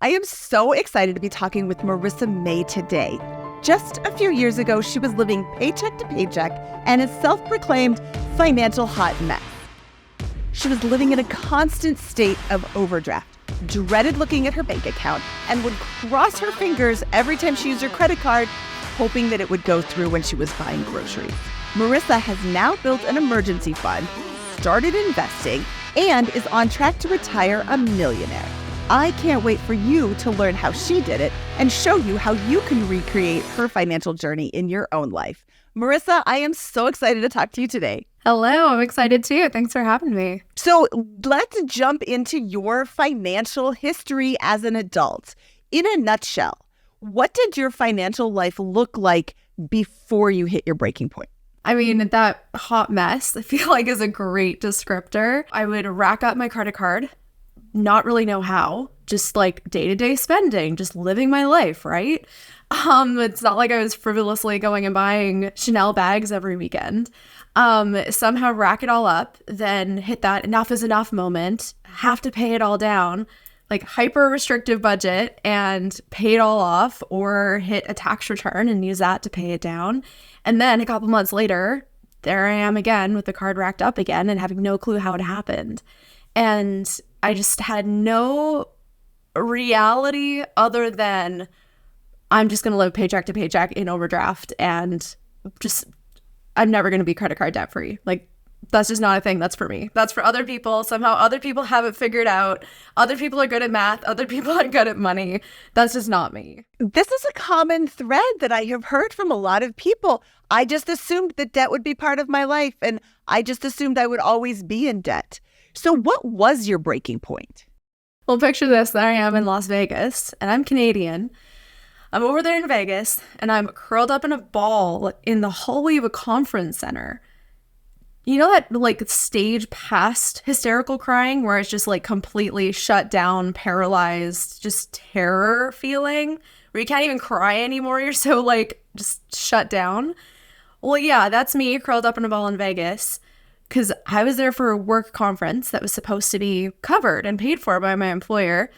I am so excited to be talking with Marisa Mae today. Just a few years ago, she was living paycheck to paycheck and a self-proclaimed financial hot mess. She was living in a constant state of overdraft, dreaded looking at her bank account, and would cross her fingers every time she used her credit card, hoping that it would go through when she was buying groceries. Marisa has now built an emergency fund, started investing, and is on track to retire a millionaire. I can't wait for you to learn how she did it and show you how you can recreate her financial journey in your own life. Marisa, I am so excited to talk to you today. Hello, I'm excited too. Thanks for having me. So let's jump into your financial history as an adult. In a nutshell, what did your financial life look like before you hit your breaking point? I mean, that hot mess, I feel like is a great descriptor. I would rack up my credit card, not really know how, just like day-to-day spending, just living my life, right? It's not like I was frivolously going and buying Chanel bags every weekend. Somehow rack it all up, then hit that enough is enough moment, have to pay it all down, like hyper restrictive budget and pay it all off, or hit a tax return and use that to pay it down. And then a couple months later, there I am again with the card racked up again and having no clue how it happened. And I just had no reality other than I'm just going to live paycheck to paycheck in overdraft and just I'm never going to be credit card debt free. Like, that's just not a thing. That's for me. That's for other people. Somehow other people have it figured out. Other people are good at math. Other people are good at money. That's just not me. This is a common thread that I have heard from a lot of people. I just assumed that debt would be part of my life, and I just assumed I would always be in debt. So what was your breaking point? Well, picture this. There I am in Las Vegas, and I'm Canadian. I'm over there in Vegas, and I'm curled up in a ball in the hallway of a conference center. You know that like stage past hysterical crying where it's just like completely shut down, paralyzed, just terror feeling where you can't even cry anymore. You're so like just shut down. Well, yeah, that's me curled up in a ball in Vegas because I was there for a work conference that was supposed to be covered and paid for by my employer.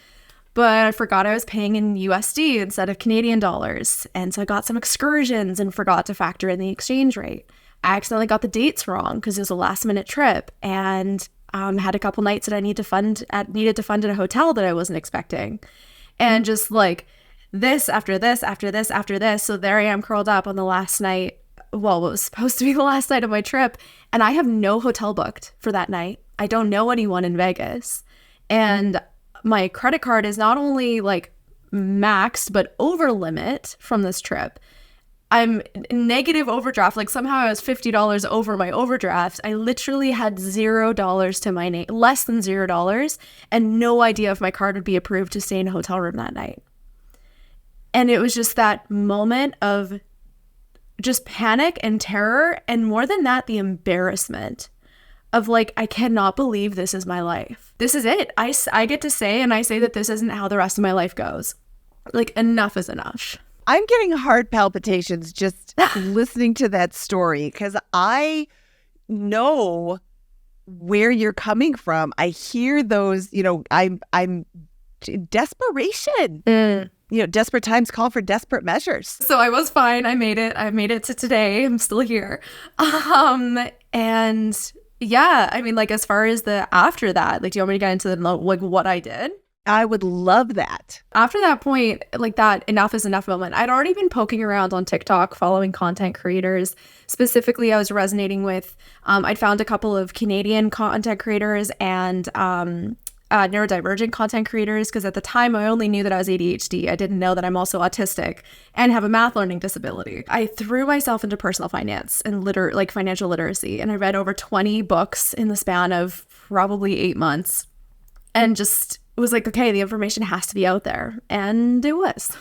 But I forgot I was paying in USD instead of Canadian dollars. And so I got some excursions and forgot to factor in the exchange rate. I accidentally got the dates wrong because it was a last minute trip and had a couple nights that I needed to fund at a hotel that I wasn't expecting. And just like this after this, after this, after this. So there I am curled up on the last night. Well, what was supposed to be the last night of my trip. And I have no hotel booked for that night. I don't know anyone in Vegas. And my credit card is not only like maxed, but over limit from this trip. I'm negative overdraft. Like somehow I was $50 over my overdraft. I literally had $0 to my name, less than $0, and no idea if my card would be approved to stay in a hotel room that night. And it was just that moment of just panic and terror. And more than that, the embarrassment of like, I cannot believe this is my life. This is it. I get to say, and I say that this isn't how the rest of my life goes. Like, enough is enough. I'm getting heart palpitations just listening to that story because I know where you're coming from. I hear those, I'm desperation. Desperate times call for desperate measures. So I was fine. I made it to today. I'm still here. And yeah, I mean, like as far as the after that, like, do you want me to get into like what I did? I would love that. After that point, like that enough is enough moment, I'd already been poking around on TikTok, following content creators. Specifically, I was resonating with, I'd found a couple of Canadian content creators and neurodivergent content creators, because at the time I only knew that I was ADHD. I didn't know that I'm also autistic and have a math learning disability. I threw myself into personal finance and financial literacy, and I read over 20 books in the span of probably 8 months, and just was like, okay, the information has to be out there. And it was.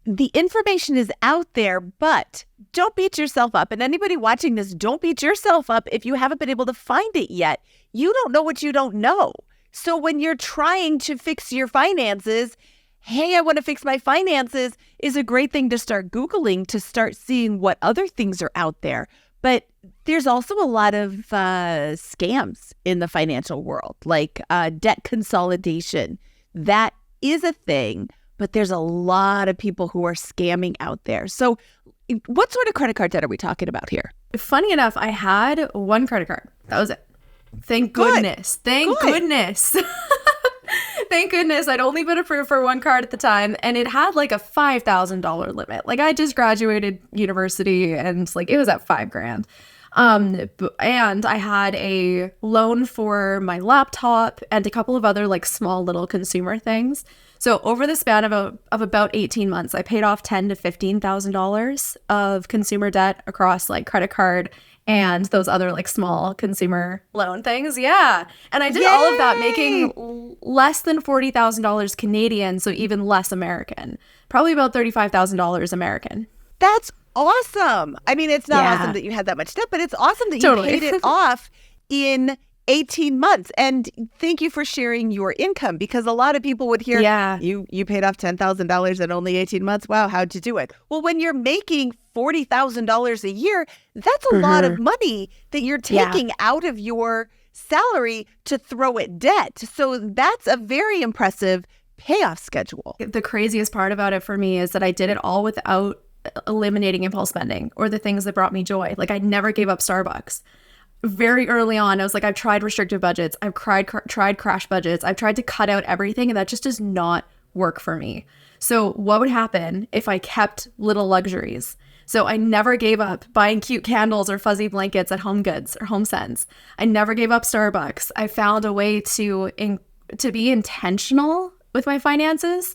The information is out there, but don't beat yourself up. And anybody watching this, don't beat yourself up if you haven't been able to find it yet. You don't know what you don't know. So when you're trying to fix your finances, hey, I want to fix my finances is a great thing to start Googling, to start seeing what other things are out there. But there's also a lot of scams in the financial world, like debt consolidation. That is a thing, but there's a lot of people who are scamming out there. So what sort of credit card debt are we talking about here? Funny enough, I had one credit card. That was it. Thank goodness. Thank goodness. Thank goodness. I'd only been approved for one card at the time, and it had like a $5,000 limit. Like I just graduated university, and like it was at $5,000. And I had a loan for my laptop and a couple of other like small little consumer things. So over the span of about 18 months, I paid off $10,000 to $15,000 of consumer debt across like credit card and those other like small consumer loan things. Yeah. And I did all of that making less than $40,000 Canadian, so even less American. Probably about $35,000 American. That's awesome. I mean, it's not awesome that you had that much debt, but it's awesome that you paid it off in 18 months. And thank you for sharing your income, because a lot of people would hear, you paid off $10,000 in only 18 months. Wow, how'd you do it? Well, when you're making $40,000 a year, that's a lot of money that you're taking out of your salary to throw at debt. So that's a very impressive payoff schedule. The craziest part about it for me is that I did it all without eliminating impulse spending or the things that brought me joy. Like I never gave up Starbucks. Very early on, I was like, I've tried restrictive budgets. I've tried crash budgets. I've tried to cut out everything, and that just does not work for me. So what would happen if I kept little luxuries? So I never gave up buying cute candles or fuzzy blankets at Home Goods or HomeSense. I never gave up Starbucks. I found a way to be intentional with my finances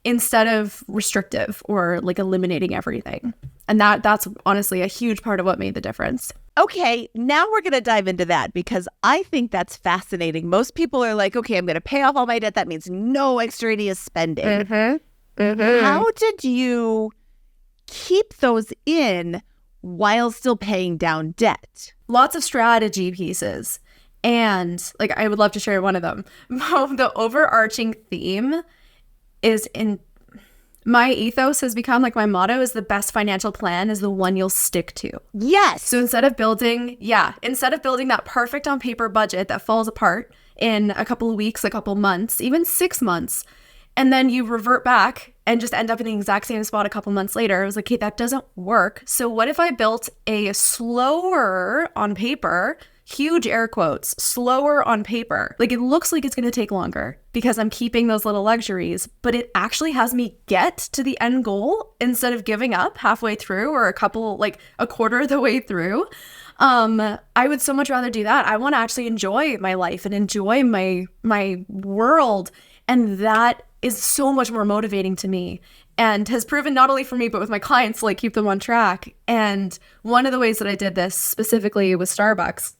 instead of restrictive or like eliminating everything. And that's honestly a huge part of what made the difference. Okay, now we're going to dive into that, because I think that's fascinating. Most people are like, okay, I'm going to pay off all my debt. That means no extraneous spending. How did you keep those in while still paying down debt? Lots of strategy pieces. And like, I would love to share one of them. The overarching theme is my ethos has become like my motto is the best financial plan is the one you'll stick to. Yes. So instead of building that perfect on paper budget that falls apart in a couple of weeks, a couple months, even 6 months, and then you revert back and just end up in the exact same spot a couple months later, I was like, okay, that doesn't work. So what if I built a slower on paper, huge air quotes, slower on paper. Like it looks like it's going to take longer because I'm keeping those little luxuries, but it actually has me get to the end goal instead of giving up halfway through or a quarter of the way through. I would so much rather do that. I want to actually enjoy my life and enjoy my world. And that is so much more motivating to me and has proven not only for me, but with my clients to like keep them on track. And one of the ways that I did this specifically with Starbucks,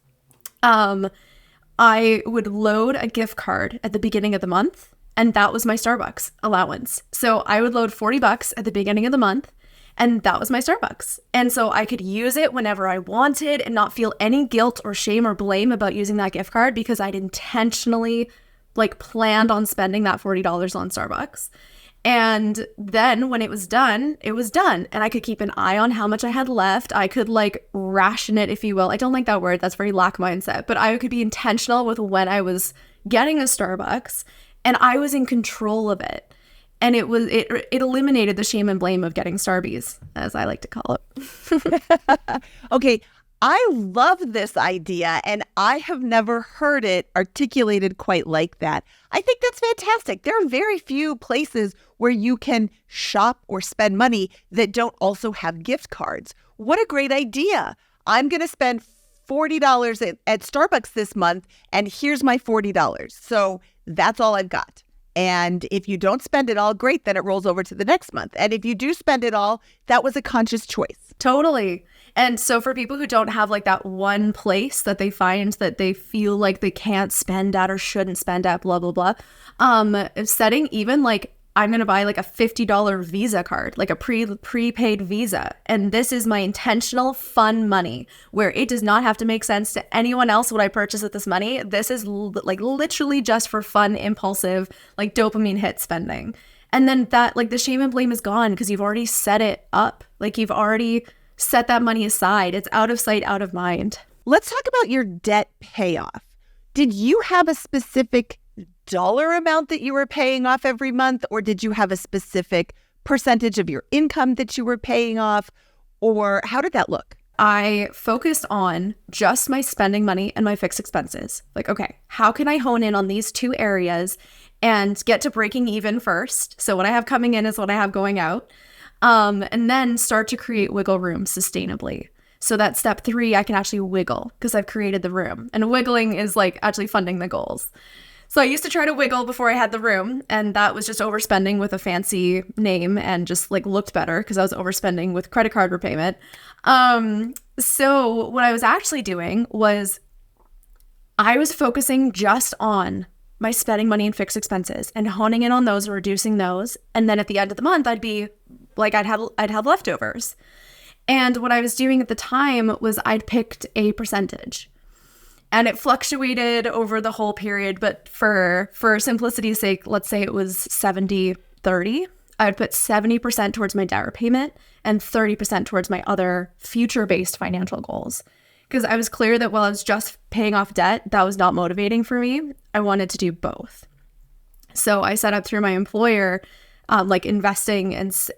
I would load a gift card at the beginning of the month, and that was my Starbucks allowance. So I would load $40 at the beginning of the month, and that was my Starbucks. And so I could use it whenever I wanted and not feel any guilt or shame or blame about using that gift card because I'd intentionally planned on spending that $40 on Starbucks. And then when it was done, it was done. And I could keep an eye on how much I had left. I could ration it, if you will. I don't like that word. That's very lack mindset. But I could be intentional with when I was getting a Starbucks, and I was in control of it. And it eliminated the shame and blame of getting Starbies, as I like to call it. Okay. I love this idea, and I have never heard it articulated quite like that. I think that's fantastic. There are very few places where you can shop or spend money that don't also have gift cards. What a great idea. I'm going to spend $40 at Starbucks this month, and here's my $40. So that's all I've got. And if you don't spend it all, great, then it rolls over to the next month. And if you do spend it all, that was a conscious choice. Totally. And so for people who don't have that one place that they find that they feel like they can't spend at or shouldn't spend at, blah, blah, blah, setting even I'm going to buy a $50 Visa card, a prepaid Visa. And this is my intentional fun money where it does not have to make sense to anyone else what I purchase with this money. This is literally just for fun, impulsive, dopamine hit spending. And then that the shame and blame is gone because you've already set it up. You've already set that money aside. It's out of sight, out of mind. Let's talk about your debt payoff. Did you have a specific dollar amount that you were paying off every month, or did you have a specific percentage of your income that you were paying off, or how did that look? I focused on just my spending money and my fixed expenses. Like, okay, how can I hone in on these two areas and get to breaking even first? So what I have coming in is what I have going out. And then start to create wiggle room sustainably. So that step 3, I can actually wiggle because I've created the room. And wiggling is like actually funding the goals. So I used to try to wiggle before I had the room, and that was just overspending with a fancy name and just like looked better because I was overspending with credit card repayment. So what I was actually doing was I was focusing just on my spending money and fixed expenses and honing in on those and reducing those. And then at the end of the month, I'd be like, I'd have leftovers. And what I was doing at the time was I'd picked a percentage. And it fluctuated over the whole period, but for simplicity's sake, let's say it was 70-30. I would put 70% towards my debt repayment and 30% towards my other future-based financial goals. Because I was clear that while I was just paying off debt, that was not motivating for me. I wanted to do both. So I set up through my employer, investing things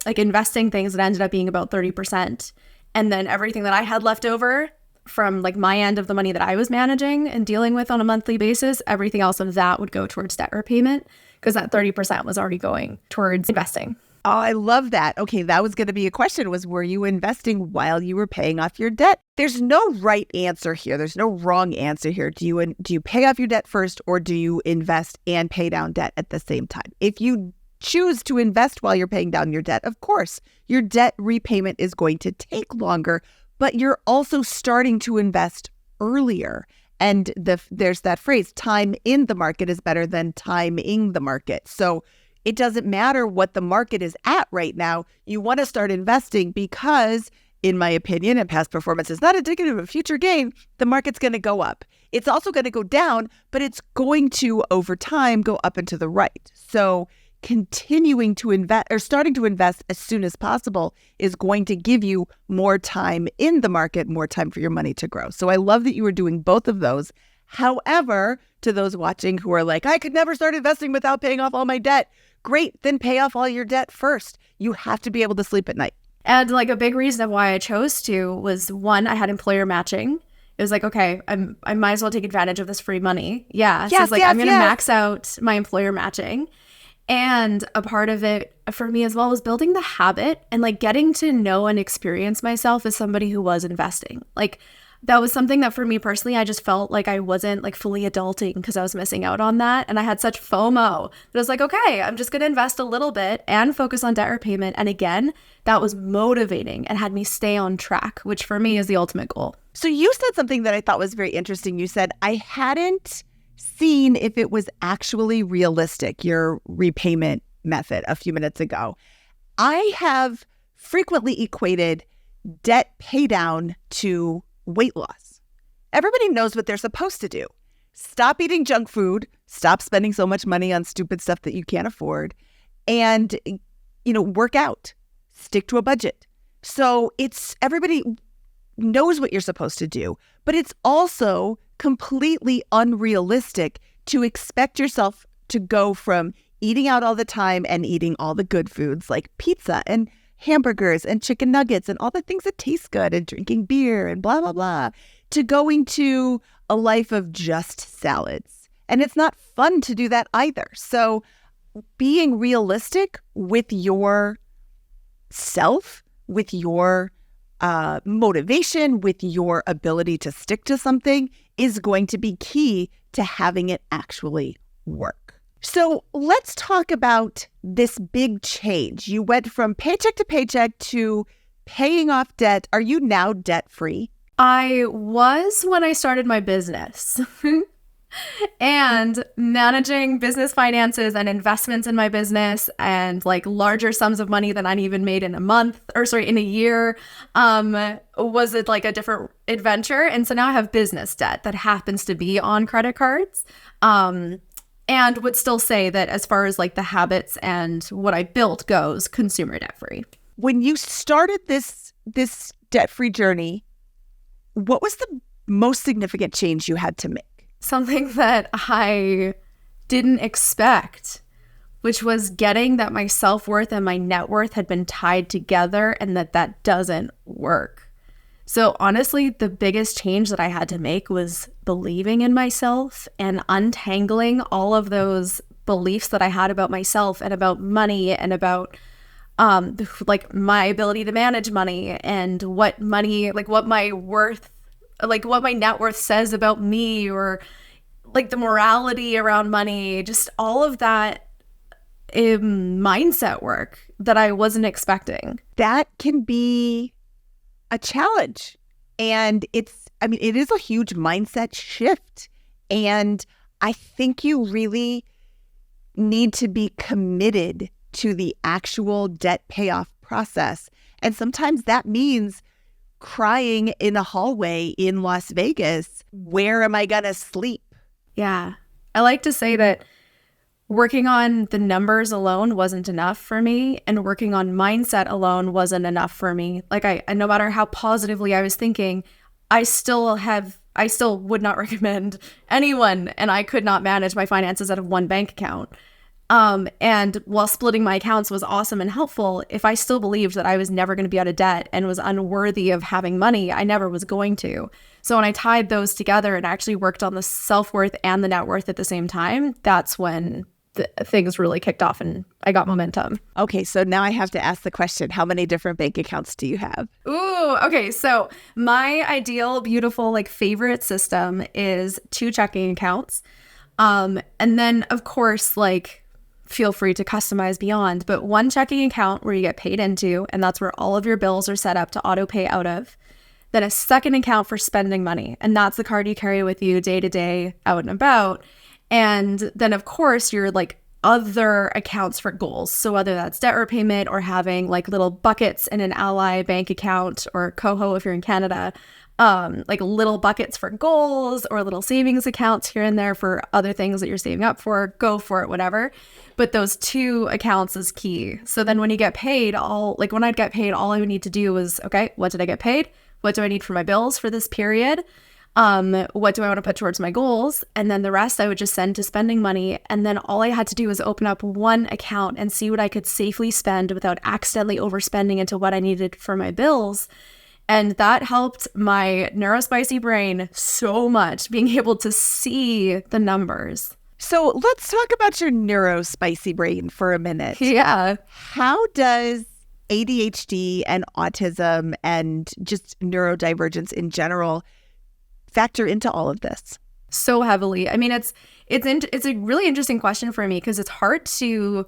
that ended up being about 30%. And then everything that I had left over from like my end of the money that I was managing and dealing with on a monthly basis, everything else of that would go towards debt repayment because that 30% was already going towards investing. Oh, I love that. Okay, that was going to be a question, was were you investing while you were paying off your debt? There's no right answer here. There's no wrong answer here. Do you pay off your debt first, or do you invest and pay down debt at the same time? If you choose to invest while you're paying down your debt, of course, your debt repayment is going to take longer, but you're also starting to invest earlier. And there's that phrase, time in the market is better than timing the market. So it doesn't matter what the market is at right now. You want to start investing because, in my opinion, and past performance is not indicative of future gain, the market's going to go up. It's also going to go down, but it's going to, over time, go up and to the right. So continuing to invest or starting to invest as soon as possible is going to give you more time in the market, more time for your money to grow. So I love that you were doing both of those. However, to those watching who are like, I could never start investing without paying off all my debt. Great, then pay off all your debt first. You have to be able to sleep at night. And like a big reason of why I chose to was, one, I had employer matching. It was like, okay, I might as well take advantage of this free money. Yeah. So it's like, I'm going to max out my employer matching. And a part of it for me as well was building the habit and like getting to know and experience myself as somebody who was investing. Like that was something that for me personally, I just felt like I wasn't like fully adulting because I was missing out on that. And I had such FOMO that I was like, okay, I'm just going to invest a little bit and focus on debt repayment. And again, that was motivating and had me stay on track, which for me is the ultimate goal. So you said something that I thought was very interesting. You said, I hadn't seen if it was actually realistic, your repayment method a few minutes ago. I have frequently equated debt pay down to weight loss. Everybody knows what they're supposed to do. Stop eating junk food, stop spending so much money on stupid stuff that you can't afford, and, work out, stick to a budget. So everybody knows what you're supposed to do, but it's also completely unrealistic to expect yourself to go from eating out all the time and eating all the good foods like pizza and hamburgers and chicken nuggets and all the things that taste good and drinking beer and blah, blah, blah, to going to a life of just salads. And it's not fun to do that either. So being realistic with your self, with your motivation, with your ability to stick to something is going to be key to having it actually work. So let's talk about this big change. You went from paycheck to paycheck to paying off debt. Are you now debt-free? I was when I started my business. And managing business finances and investments in my business and like larger sums of money than I even made in a year, was it like a different adventure. And so now I have business debt that happens to be on credit cards. And would still say that as far as like the habits and what I built goes, consumer debt free. When you started this debt-free journey, what was the most significant change you had to make? Something that I didn't expect, which was getting that my self-worth and my net worth had been tied together and that doesn't work. So honestly, the biggest change that I had to make was believing in myself and untangling all of those beliefs that I had about myself and about money and about like my ability to manage money and what money, like what my worth, like what my net worth says about me, or like the morality around money, just all of that mindset work that I wasn't expecting. That can be a challenge. And it is a huge mindset shift. And I think you really need to be committed to the actual debt payoff process. And sometimes that means crying in a hallway in Las Vegas. Where am I going to sleep? Yeah. I like to say that working on the numbers alone wasn't enough for me, and working on mindset alone wasn't enough for me. Like I no matter how positively I was thinking, I still would not recommend anyone, and I could not manage my finances out of one bank account. And while splitting my accounts was awesome and helpful, if I still believed that I was never going to be out of debt and was unworthy of having money, I never was going to. So when I tied those together and actually worked on the self-worth and the net worth at the same time, that's when things really kicked off and I got momentum. Okay, so now I have to ask the question, how many different bank accounts do you have? Ooh, okay. So my ideal, beautiful, like favorite system is 2 checking accounts. And then of course, like feel free to customize beyond, but 1 checking account where you get paid into, and that's where all of your bills are set up to auto pay out of. Then a second account for spending money. And that's the card you carry with you day to day out and about. And then, of course, your like other accounts for goals. So whether that's debt repayment or having like little buckets in an Ally bank account, or Coho if you're in Canada, like little buckets for goals, or little savings accounts here and there for other things that you're saving up for, go for it, whatever. But those 2 accounts is key. So then when you get paid, when I'd get paid, all I would need to do was, okay, what did I get paid? What do I need for my bills for this period? What do I want to put towards my goals? And then the rest I would just send to spending money. And then all I had to do was open up 1 account and see what I could safely spend without accidentally overspending into what I needed for my bills. And that helped my neurospicy brain so much, being able to see the numbers. So let's talk about your neurospicy brain for a minute. Yeah. How does ADHD and autism and just neurodivergence in general factor into all of this? So heavily. I mean, it's a really interesting question for me, because it's hard to,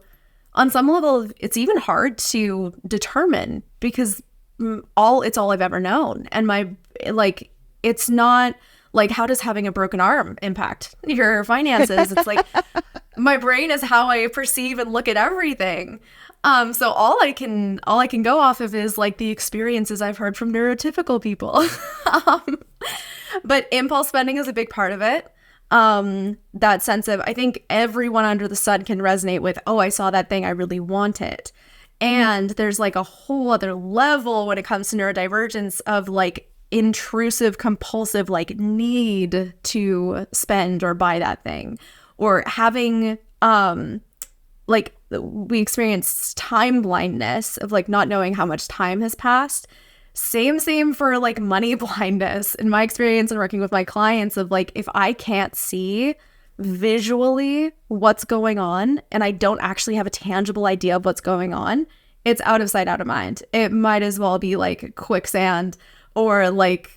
on some level, it's even hard to determine, because it's all I've ever known. And it's not like, how does having a broken arm impact your finances? It's like my brain is how I perceive and look at everything. So all I can go off of is like the experiences I've heard from neurotypical people. But impulse spending is a big part of it. That sense of, I think everyone under the sun can resonate with, oh, I saw that thing, I really want it. And there's like a whole other level when it comes to neurodivergence of like intrusive, compulsive, like need to spend or buy that thing, or having, like we experience time blindness of like not knowing how much time has passed. Same for like money blindness in my experience and working with my clients of like, if I can't see visually what's going on and I don't actually have a tangible idea of what's going on, it's out of sight, out of mind. It might as well be like quicksand, or like,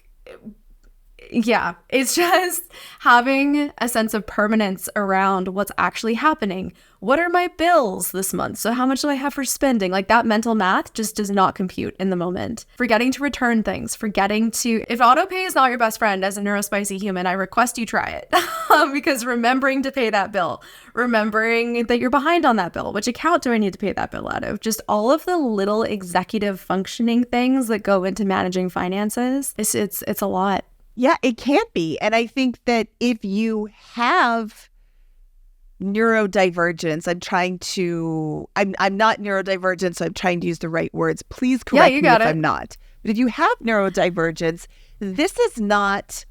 yeah, it's just having a sense of permanence around what's actually happening. What are my bills this month? So how much do I have for spending? Like that mental math just does not compute in the moment. Forgetting to return things, if auto pay is not your best friend as a neurospicy human, I request you try it. Because remembering to pay that bill, remembering that you're behind on that bill, which account do I need to pay that bill out of? Just all of the little executive functioning things that go into managing finances. It's a lot. Yeah, it can't be. And I think that if you have neurodivergence, I'm not neurodivergent, so I'm trying to use the right words. Please correct me if I'm not. But if you have neurodivergence, this is not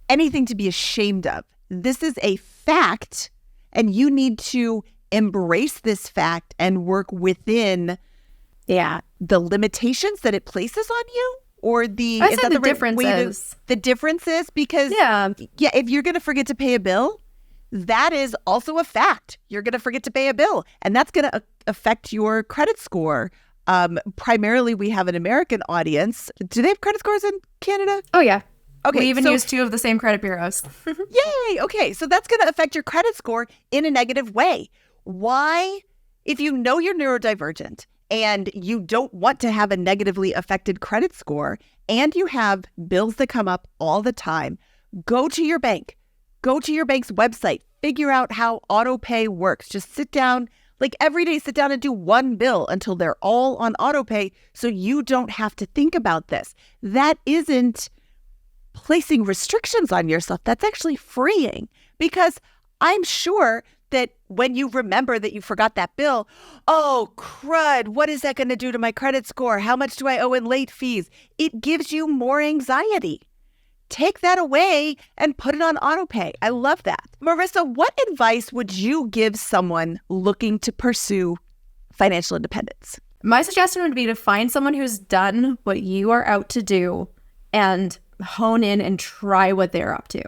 anything to be ashamed of. This is a fact And you need to embrace this fact and work within the limitations that it places on you. Or the I said the difference is. The difference is because if you're going to forget to pay a bill, that is also a fact. You're going to forget to pay a bill, and that's going to affect your credit score. Primarily, we have an American audience. Do they have credit scores in Canada? Oh, yeah. Okay. We even use 2 of the same credit bureaus. Yay. Okay. So that's going to affect your credit score in a negative way. Why? If you know you're neurodivergent and you don't want to have a negatively affected credit score and you have bills that come up all the time, go to your bank. Go to your bank's website. Figure out how auto pay works. Just sit down, like every day, sit down and do one bill until they're all on auto pay so you don't have to think about this. That isn't placing restrictions on yourself. That's actually freeing, because I'm sure that when you remember that you forgot that bill, oh, crud, what is that going to do to my credit score? How much do I owe in late fees? It gives you more anxiety. Take that away and put it on auto pay. I love that. Marisa, what advice would you give someone looking to pursue financial independence? My suggestion would be to find someone who's done what you are out to do and hone in and try what they're up to.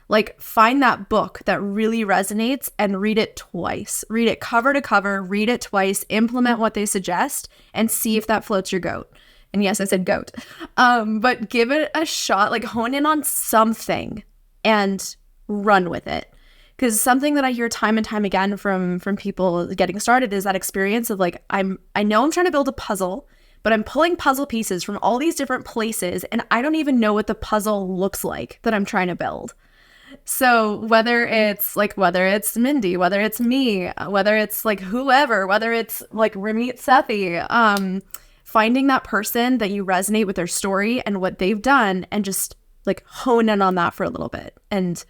Like, find that book that really resonates and read it twice. Read it cover to cover, read it twice, implement what they suggest, and see if that floats your goat. And yes, I said goat. But give it a shot, like hone in on something and run with it. Because something that I hear time and time again from people getting started is that experience of like, I know I'm trying to build a puzzle, but I'm pulling puzzle pieces from all these different places and I don't even know what the puzzle looks like that I'm trying to build. So whether it's Mindy, whether it's me, whether it's like whoever, whether it's like Ramit Sethi, finding that person that you resonate with their story and what they've done and just like hone in on that for a little bit and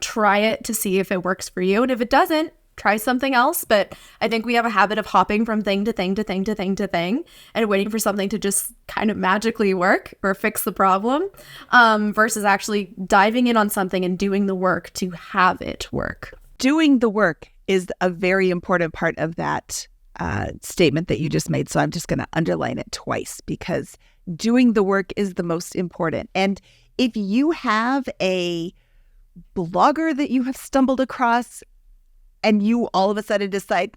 try it to see if it works for you. And if it doesn't, try something else. But I think we have a habit of hopping from thing to thing to thing to thing to thing and waiting for something to just kind of magically work or fix the problem, versus actually diving in on something and doing the work to have it work. Doing the work is a very important part of that statement that you just made. So I'm just going to underline it twice, because doing the work is the most important. And if you have a blogger that you have stumbled across and you all of a sudden decide,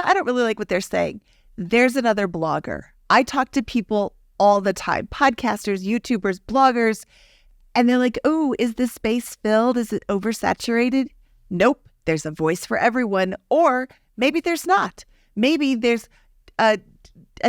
I don't really like what they're saying, there's another blogger. I talk to people all the time, podcasters, YouTubers, bloggers, and they're like, oh, is this space filled? Is it oversaturated? Nope. There's a voice for everyone. Or maybe there's not. Maybe there's a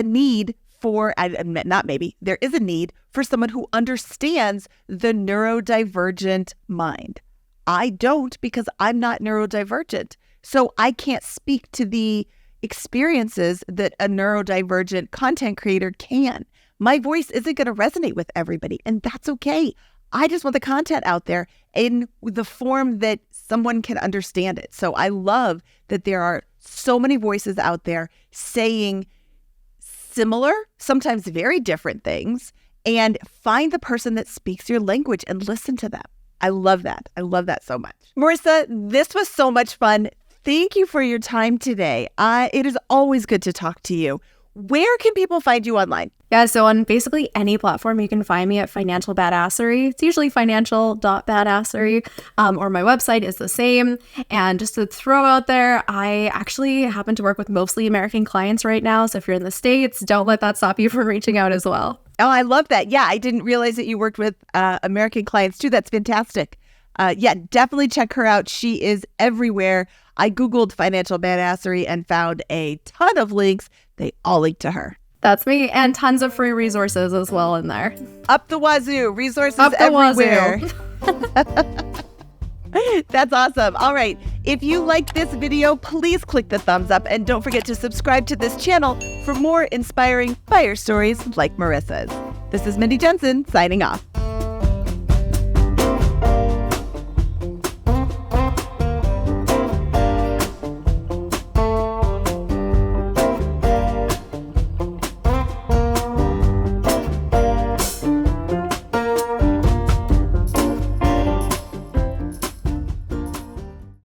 need for, not maybe, there is a need for someone who understands the neurodivergent mind. I don't, because I'm not neurodivergent. So I can't speak to the experiences that a neurodivergent content creator can. My voice isn't going to resonate with everybody, and that's okay. I just want the content out there in the form that someone can understand it. So I love that there are so many voices out there saying similar, sometimes very different things, and find the person that speaks your language and listen to them. I love that. I love that so much. Marisa, this was so much fun. Thank you for your time today. It is always good to talk to you. Where can people find you online? Yeah, so on basically any platform, you can find me at Financial Badassery. It's usually financial.badassery, or my website is the same. And just to throw out there, I actually happen to work with mostly American clients right now. So if you're in the States, don't let that stop you from reaching out as well. Oh, I love that. Yeah, I didn't realize that you worked with American clients too. That's fantastic. Yeah, definitely check her out. She is everywhere. I Googled Financial Badassery and found a ton of links. They all link to her. That's me, and tons of free resources as well in there. Up the wazoo, resources Up the everywhere. Wazoo. That's awesome. All right. If you liked this video, please click the thumbs up and don't forget to subscribe to this channel for more inspiring fire stories like Marisa's. This is Mindy Jensen signing off.